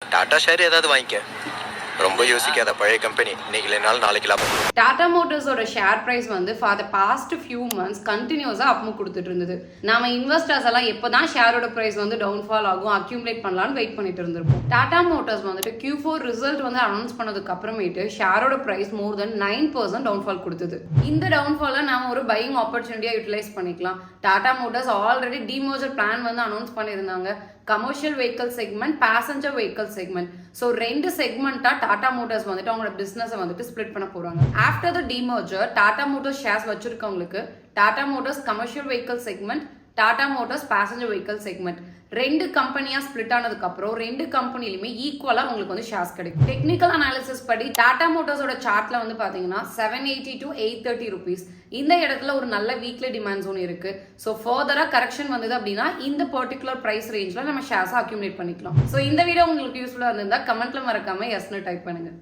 Tata share ஏதாவது வாங்கிக்க. ரொம்ப யோசிக்காத, பழைய கம்பெனி. இன்னைக்கு இல்லைனாலும் நாளைக்கு லாபம். டாடா மோட்டர்ஸோட ஷேர் பிரைஸ் வந்து for the past few months கண்டினியூஸாக அப் மூவ் கொடுத்துட்டு இருந்தது. நாம இன்வெஸ்டர்ஸ் எல்லாம் எப்போதான் ஷேரோட பிரைஸ் வந்து டவுன்ஃபால் ஆகும், அக்யூமுலேட் பண்ணலாம்னு வெயிட் பண்ணிட்டு இருந்திருப்போம். டாடா மோட்டர்ஸ் வந்துட்டு Q4 ரிசல்ட் வந்து அனௌன்ஸ் பண்ணதுக்கு அப்புறமேட்டு ஷேரோட பிரைஸ் மோர் தென் 9% டவுன்ஃபால் கொடுத்தது. இந்த டவுன்ஃபாலை நாம ஒரு பையிங் ஆப்பர்ச்சுனிட்டியா யூட்டிலைஸ் பண்ணிக்கலாம். Tata Motors already demerger plan வந்து அனௌன்ஸ் பண்ணியிருந்தாங்க. Commercial vehicle segment, passenger vehicle segment. So 2 செக்மெண்ட்டா டாடா மோட்டர்ஸ் வந்துட்டு அவங்களோட பிசினஸை வந்துட்டு ஸ்பிளிட் பண்ண போறாங்க. After the demerger Tata Motors shares வச்சிருக்கவங்களுக்கு Tata Motors commercial vehicle segment, Tata Motors passenger vehicle segment 2 கம்பெனியா ஸ்பிளிட் ஆனதுக்கு அப்புறம் 2 கம்பெனிலுமே ஈக்குவலா உங்களுக்கு வந்து ஷேர்ஸ் கிடைக்கும். டெக்னிக்கல் அனாலிசிஸ் படி டாடா மோட்டர்ஸோட சார்ட்ல வந்து பாத்தீங்கன்னா 780 to 830 rupees இந்த இடத்துல ஒரு நல்ல வீக்லி டிமாண்ட் ஜோன் இருக்கு. ஸோ ஃபர்தரா கரெக்ஷன் வந்தது அப்படின்னா இந்த பர்டிகுலர் பிரைஸ் ரேஞ்ச்ல நம்ம ஷேர்ஸ் அக்யூமுலேட் பண்ணிக்கலாம். ஸோ இந்த வீடியோ உங்களுக்கு யூஸ்ஃபுல்லா இருந்திருந்தா கமெண்ட்ல மறக்காம எஸ்னு டைப் பண்ணுங்க.